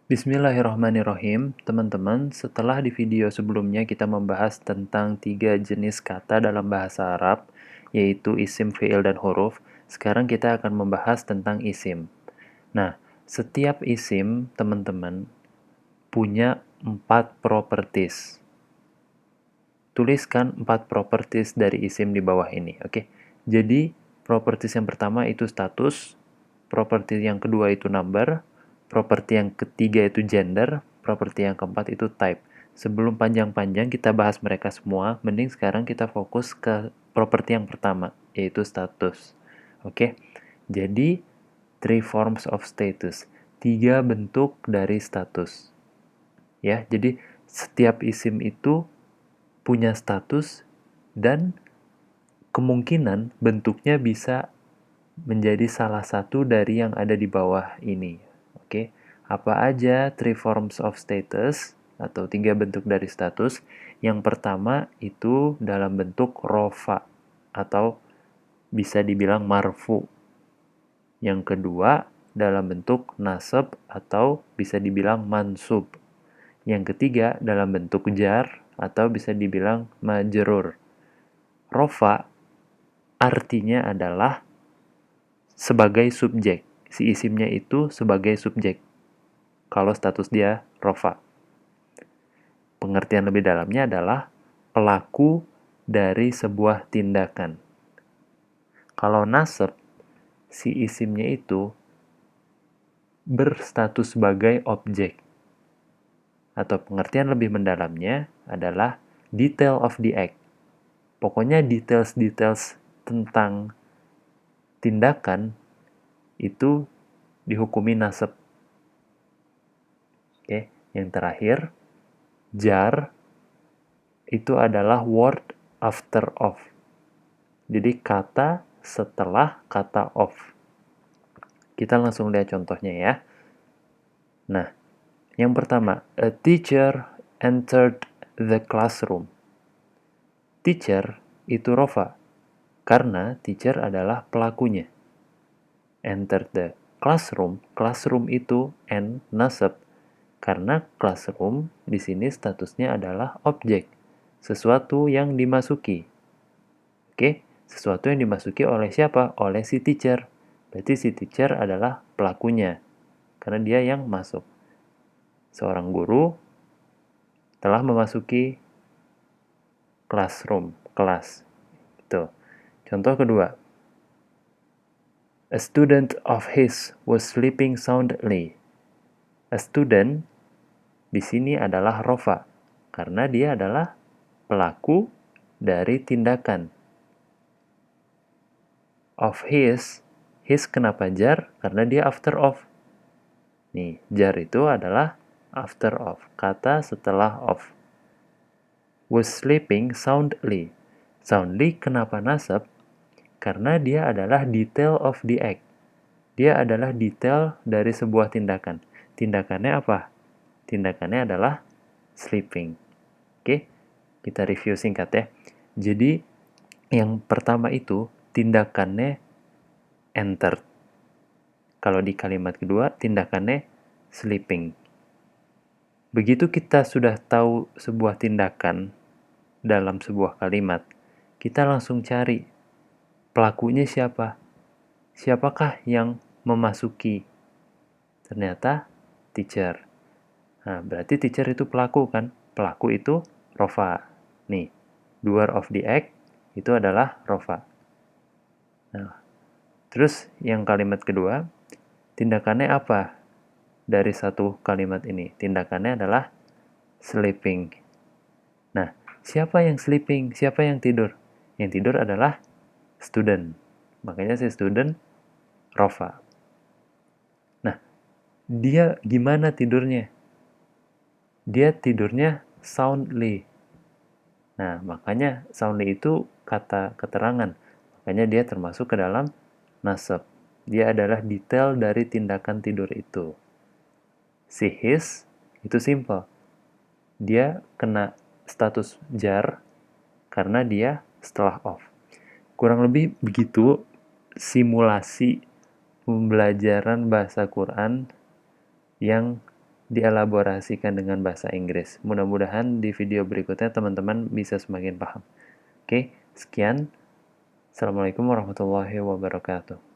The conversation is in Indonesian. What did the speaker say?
Bismillahirrahmanirrahim, teman-teman. Setelah di video sebelumnya kita membahas tentang 3 jenis kata dalam bahasa Arab, yaitu isim, fi'il, dan huruf. Sekarang kita akan membahas tentang isim. Nah, setiap isim, teman-teman, punya 4 properties. Tuliskan 4 properties dari isim di bawah ini, oke? Jadi, properties yang pertama itu status, properti yang kedua itu number, properti yang ketiga itu gender, properti yang keempat itu type. Sebelum panjang-panjang kita bahas mereka semua, mending sekarang kita fokus ke properti yang pertama, yaitu status. Oke? Jadi, three forms of status. 3 bentuk dari status. Ya, jadi setiap isim itu punya status dan kemungkinan bentuknya bisa menjadi salah satu dari yang ada di bawah ini. Oke, apa aja three forms of status atau 3 bentuk dari status? Yang pertama itu dalam bentuk rofa atau bisa dibilang marfu. Yang kedua dalam bentuk nasab atau bisa dibilang mansub. Yang ketiga dalam bentuk jar atau bisa dibilang majrur. Rofa artinya adalah sebagai subjek. Si isimnya itu sebagai subjek. Kalau status dia rofa. Pengertian lebih dalamnya adalah pelaku dari sebuah tindakan. Kalau nasab, si isimnya itu berstatus sebagai objek. Atau pengertian lebih mendalamnya adalah detail of the act. Pokoknya details-details tentang tindakan itu dihukumi nasab. Oke, yang terakhir, jar itu adalah word after of. Jadi kata setelah kata of. Kita langsung lihat contohnya ya. Nah, yang pertama, a teacher entered the classroom. Teacher itu rofa, karena teacher adalah pelakunya. Entered the classroom, classroom itu n nasab, karena classroom di sini statusnya adalah objek, sesuatu yang dimasuki. Oke, sesuatu yang dimasuki oleh siapa? Oleh si teacher. Berarti si teacher adalah pelakunya, karena dia yang masuk. Seorang guru telah memasuki classroom, kelas. Itu. Contoh kedua. A student of his was sleeping soundly. A student di sini adalah rofa, karena dia adalah pelaku dari tindakan. Of his kenapa jar? Karena dia after of. Nih, jar itu adalah after of, kata setelah of. Was sleeping soundly. Soundly kenapa nasab? Karena dia adalah detail of the act. Dia adalah detail dari sebuah tindakan. Tindakannya apa? Tindakannya adalah sleeping. Oke, kita review singkat ya. Jadi, yang pertama itu tindakannya entered. Kalau di kalimat kedua, tindakannya sleeping. Begitu kita sudah tahu sebuah tindakan dalam sebuah kalimat, kita langsung cari pelakunya siapa. Siapakah yang memasuki? Ternyata teacher. Nah, berarti teacher itu pelaku kan? Pelaku itu rofa. Nih, doer of the act itu adalah rofa. Nah, terus yang kalimat kedua, tindakannya apa dari satu kalimat ini? Tindakannya adalah sleeping. Nah, siapa yang sleeping? Siapa yang tidur? Yang tidur adalah student. Makanya si student rofa. Nah, dia gimana tidurnya? Dia tidurnya soundly. Nah, makanya soundly itu kata keterangan. Makanya dia termasuk ke dalam nasab. Dia adalah detail dari tindakan tidur itu. Si his itu simple. Dia kena status jar karena dia setelah of. Kurang lebih begitu simulasi pembelajaran bahasa Quran yang dielaborasikan dengan bahasa Inggris. Mudah-mudahan di video berikutnya teman-teman bisa semakin paham. Oke, sekian. Assalamualaikum warahmatullahi wabarakatuh.